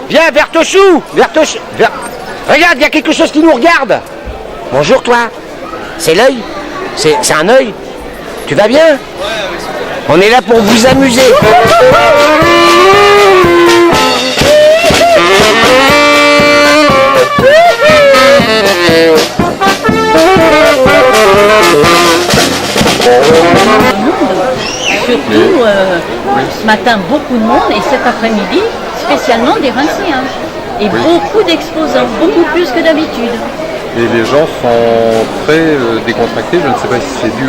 Viens, Vertochou, regarde, il y a quelque chose qui nous regarde. Bonjour toi, c'est l'œil, c'est un œil. Tu vas bien? On est là pour vous amuser. Surtout ce matin beaucoup de monde et cet après-midi spécialement des Rinciens. Et beaucoup d'exposants, beaucoup plus que d'habitude. Et les gens sont très décontractés, je ne sais pas si c'est dû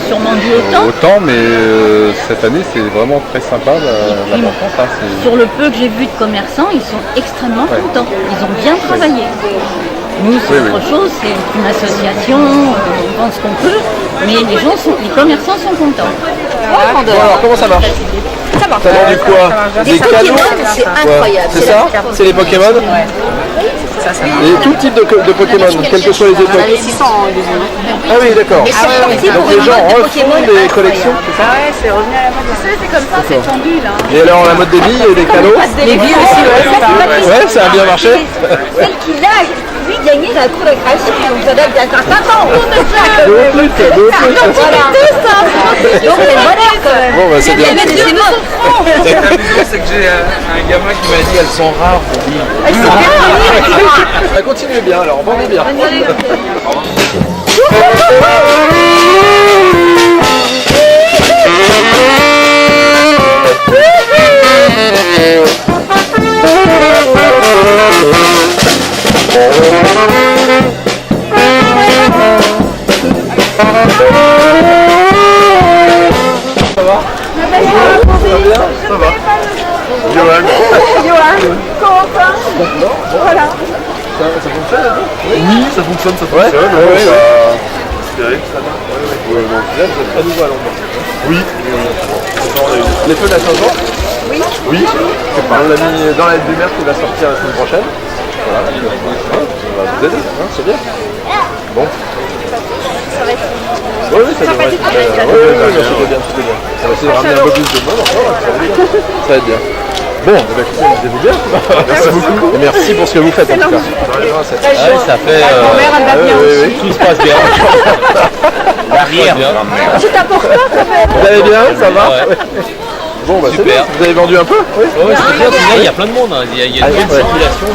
Sûrement dû au temps, mais cette année c'est vraiment très sympa la rencontre. Sur le peu que j'ai vu de commerçants, ils sont extrêmement contents, ils ont bien travaillé. Nous c'est autre chose, c'est une association, on vend ce qu'on peut, mais les commerçants sont contents. Alors comment ça marche? Ça marche. T'as vendu quoi? Des cadeaux? C'est incroyable. C'est ça? C'est les Pokémon? Et tout type de Pokémon, quelles que soient les époques. Les 600 Ah oui, d'accord. Donc les gens refont des collections, c'est ça? Ah ouais, c'est revenu à la mode. C'est comme ça, c'est tendu là. Et alors la mode des billes et des cadeaux? Les billes aussi, Ouais, ça a bien marché. Celle qui l'a, lui, gagné la cour de création, donc ça doit être à 5 ans. Deux plus. Voilà. Donc c'est le bonheur quand même. Bon bah c'est bien. C'est que j'ai un gamin qui m'a dit elles sont rares. Ça continue bien alors, vendez bien. Ça va? Ça va. Johan. Voilà. Ça fonctionne là? Oui, ça fonctionne. Ouais. Inspiré. Vous êtes très nouveau à Londres. Oui. Les feux de la Saint-Jean? Oui. On l'a mis dans la lettre du maire qui va sortir la semaine prochaine. Voilà. On va vous aider, hein, c'est bien. Bon. Ça va être Oui, ça devrait être. C'était bien. On va essayer de ramener un peu plus de monde encore. Ça va être bien. Bon, écoutez, amusez-vous bien. Merci beaucoup. Et merci pour ce que vous faites en tout cas. Ça fait. Tout se passe bien. L'arrière. C'est important quand même. Vous allez bien? Ça va? Bon, bah c'est bien. Vous avez vendu un peu? Oui. Ouais, c'est bien, il y a plein de monde, il y a une bonne circulation.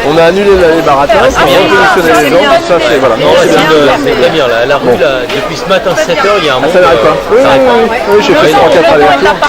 On a annulé les baratins, on a repositionné les gens, ça c'est voilà. Non, c'est très bien, la rue, là, depuis ce matin 7h, il y a un monde. Ça n'arrête pas. Oui, j'ai fait 3-4 allers-retours.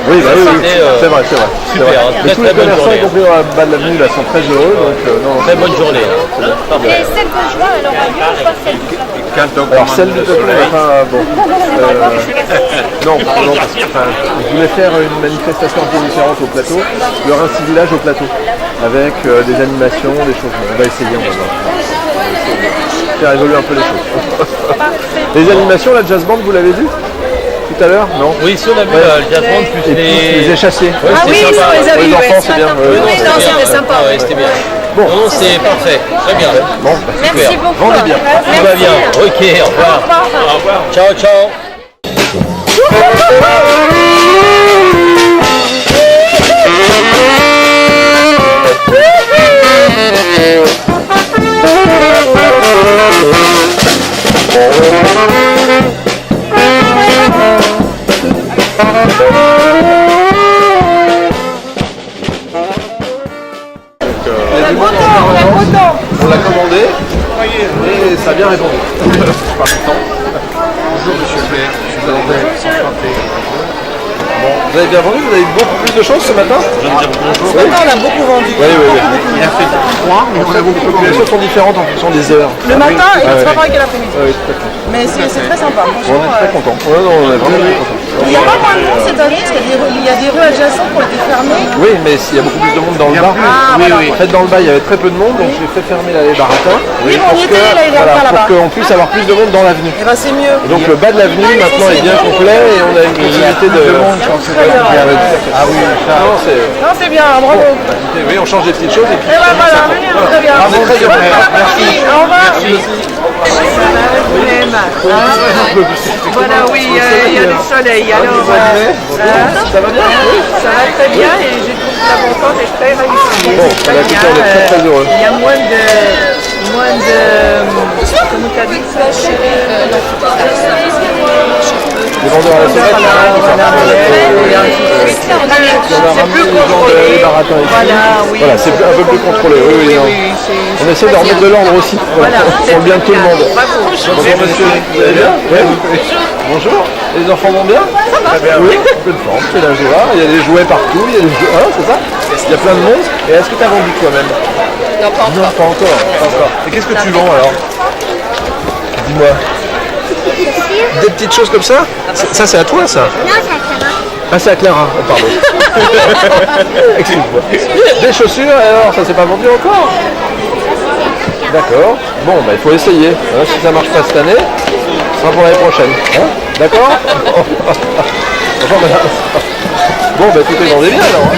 Oui, c'est vrai. Super, Et tous les commerçants, y compris à bas de l'avenue, là, sont très heureux. Donc, très bonne journée. Et celle de juin, alors, ou pas celle du plateau? alors celle du plateau, bon. Non, parce que je voulais faire une manifestation un peu différente au plateau, le Rincy Village au plateau, avec des animations, des choses. On va essayer, on va voir. Faire évoluer un peu les choses. Les animations, la jazz band, vous l'avez vu tout à l'heure? Non? Oui, si on a vu le jazz band plus les échassiers. Ah oui, ça on les a vus, les enfants, c'est bien. Oui, non, c'était sympa. Ouais, c'était bien. Bon, non, c'est parfait, très bien. Bon, Merci beaucoup. vendez bien. Tout va bien. Ok, au revoir. Au revoir. Ciao, ciao. On l'a commandé et ça a bien répondu. Je suis pas content. Bonjour monsieur Claire, je suis enchanté. Bon, Vous avez bien vendu, vous avez eu beaucoup plus de choses ce matin? Ce matin, on a beaucoup vendu. Oui. Il a fait froid, mais les populations sont différentes en fonction des heures. Le matin et ouais. c'est pas pareil que l'après-midi. Oui, tout à fait. Mais c'est très sympa. On Franchement, est très contents. Ouais, non, on est vraiment très contents. il n'y a pas moins de monde cette année, parce qu'il y a des rues adjacentes qui ont été fermées. Oui, mais il y a beaucoup plus de monde dans le bar. En fait, dans le bar, il y avait très peu de monde, donc j'ai fait fermer les baratins. Oui, on y était l'année dernière pour là-bas. qu'on puisse avoir plus de monde dans l'avenue. Et ben c'est mieux. Donc le bas de l'avenue maintenant est bien complet et on a une possibilité de... Ah oui, Non, c'est bien, bravo. Oui, on change des petites choses et puis... Et ben voilà, très bien. On est très heureux. Merci. Au revoir. Voilà, oui, il y a du soleil. Alors, Ça va bien? ça va très bien et j'ai trouvé la contente et très réussie. Bon, bah, écoutez, on est très heureux. Il y a moins de comment t'as dit ça? Les vendeurs à la C'est plus contrôlé. Voilà, oui. Voilà, c'est un peu plus contrôlé. Oui, non. On essaie de remettre de l'ordre aussi. Voilà. Pour le bien de tout le monde. Bravo. Bonjour monsieur, vous allez bien? Oui. Bonjour. Les enfants vont bien? Très bien. Oui, en pleine forme, c'est la joie. Il y a des jouets partout, il y a des jouets. Hein, c'est ça? Il y a plein de monde. Et est-ce que tu as vendu toi-même? Non, pas Non, pas encore. Pas encore. Et qu'est-ce que tu vends alors? Dis-moi. Des petites choses comme ça? Ça c'est à toi ça? Non, ça va. Ah c'est à Clara, oh, pardon. Excuse-moi. Des chaussures, alors ça s'est pas vendu encore? D'accord. Bon bah il faut essayer. Hein, si ça marche pas cette année, ce sera pour l'année prochaine. Hein, d'accord? Enfin, voilà. Bon bah tout est vendu bien alors.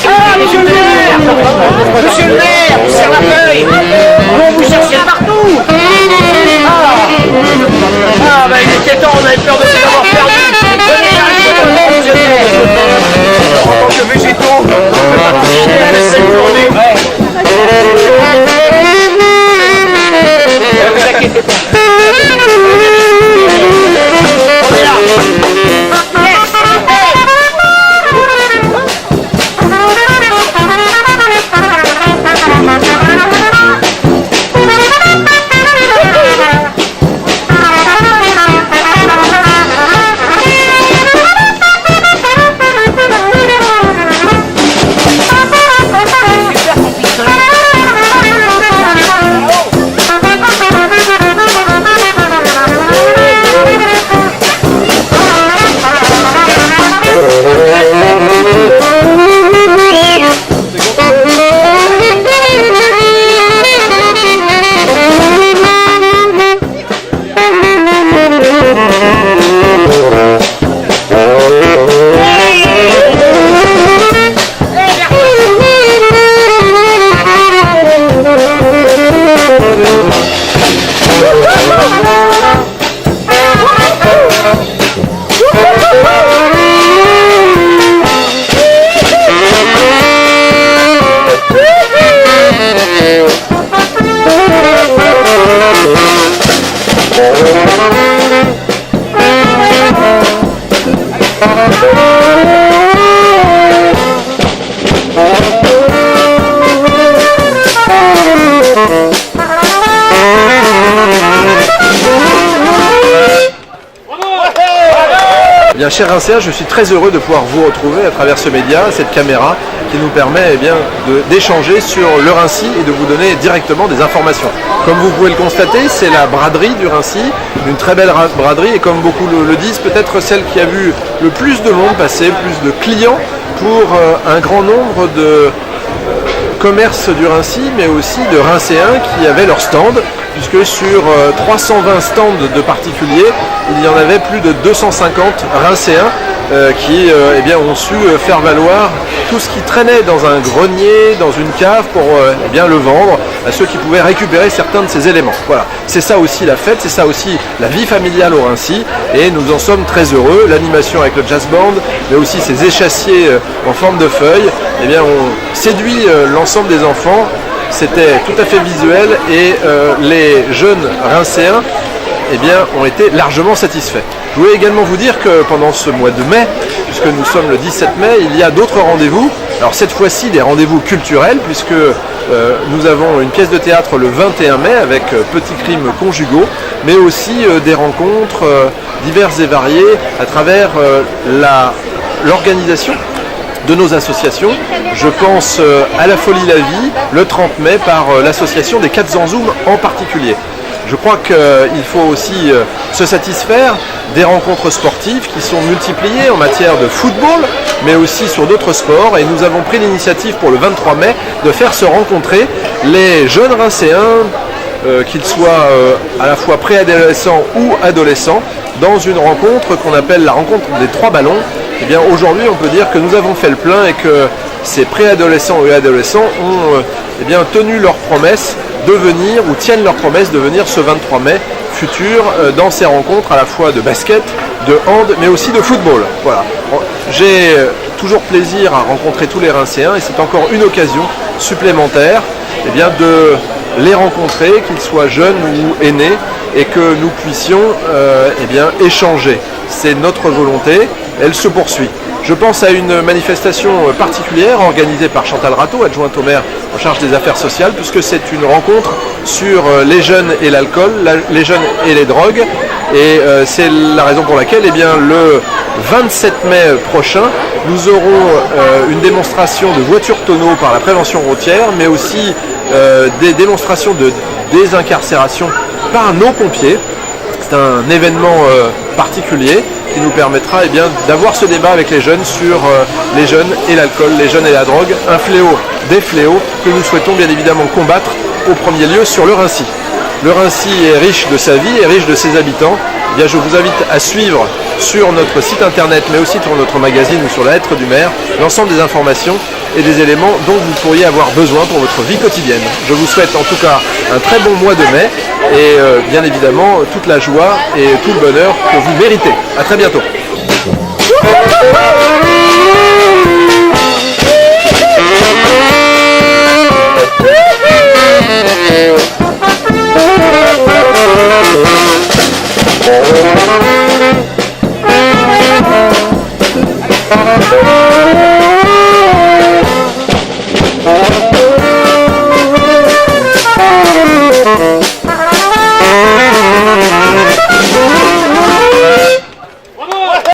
Ah, monsieur le maire! Monsieur le maire, vous servez la feuille! On vous cherchez partout! Ah, bah il était temps, on avait peur de vous avoir perdu! Venez là, monsieur le maire! En tant que végétaux, on peut pas continuer à laisser une journée! Ne vous inquiétez pas! On est là! Bien, cher Rincéen, je suis très heureux de pouvoir vous retrouver à travers ce média, cette caméra qui nous permet d'échanger sur le Rincy et de vous donner directement des informations. Comme vous pouvez le constater, c'est la braderie du Rincy, une très belle braderie et comme beaucoup le disent, peut-être celle qui a vu le plus de monde passer, plus de clients pour un grand nombre de commerces du Rincy, mais aussi de Rincéens qui avaient leur stand, puisque sur 320 stands de particuliers, il y en avait plus de 250 Rincéens qui ont su faire valoir tout ce qui traînait dans un grenier, dans une cave pour le vendre à ceux qui pouvaient récupérer certains de ces éléments. Voilà, c'est ça aussi la fête, c'est ça aussi la vie familiale au Rincy et nous en sommes très heureux. L'animation avec le jazz band, mais aussi ces échassiers en forme de feuilles, on séduit l'ensemble des enfants. C'était tout à fait visuel et les jeunes Rincéens eh bien, ont été largement satisfaits. Je voulais également vous dire que pendant ce mois de mai, puisque nous sommes le 17 mai, il y a d'autres rendez-vous. Alors cette fois-ci, des rendez-vous culturels, puisque nous avons une pièce de théâtre le 21 mai avec Petits crimes conjugaux, mais aussi des rencontres diverses et variées à travers l'organisation de nos associations. Je pense à la Folie la Vie, le 30 mai, par l'association des 4 en Zoom en particulier. Je crois qu'il faut aussi se satisfaire des rencontres sportives qui sont multipliées en matière de football, mais aussi sur d'autres sports. Et nous avons pris l'initiative pour le 23 mai de faire se rencontrer les jeunes Rincéens, qu'ils soient à la fois préadolescents ou adolescents, dans une rencontre qu'on appelle la rencontre des 3 ballons. Eh bien aujourd'hui, on peut dire que nous avons fait le plein et que ces préadolescents et adolescents ont eh bien, tenu leur promesse de venir, ou tiennent leur promesse de venir ce 23 mai futur dans ces rencontres à la fois de basket, de hand, mais aussi de football. Voilà. J'ai toujours plaisir à rencontrer tous les Rincéens et c'est encore une occasion supplémentaire eh bien, de les rencontrer, qu'ils soient jeunes ou aînés, et que nous puissions eh bien, échanger. C'est notre volonté, elle se poursuit. Je pense à une manifestation particulière organisée par Chantal Rateau, adjointe au maire en charge des affaires sociales, puisque c'est une rencontre sur les jeunes et l'alcool, les jeunes et les drogues. Et c'est la raison pour laquelle, eh bien, le 27 mai prochain, nous aurons une démonstration de voitures tonneaux par la prévention routière, mais aussi des démonstrations de désincarcération par nos pompiers. C'est un événement particulier qui nous permettra eh bien, d'avoir ce débat avec les jeunes sur les jeunes et l'alcool, les jeunes et la drogue, un fléau des fléaux que nous souhaitons bien évidemment combattre au premier lieu sur le Rincy. Le Rincy est riche de sa vie et riche de ses habitants. Eh bien, je vous invite à suivre sur notre site internet, mais aussi sur notre magazine ou sur la lettre du maire, l'ensemble des informations et des éléments dont vous pourriez avoir besoin pour votre vie quotidienne. Je vous souhaite en tout cas un très bon mois de mai et bien évidemment toute la joie et tout le bonheur que vous méritez. À très bientôt.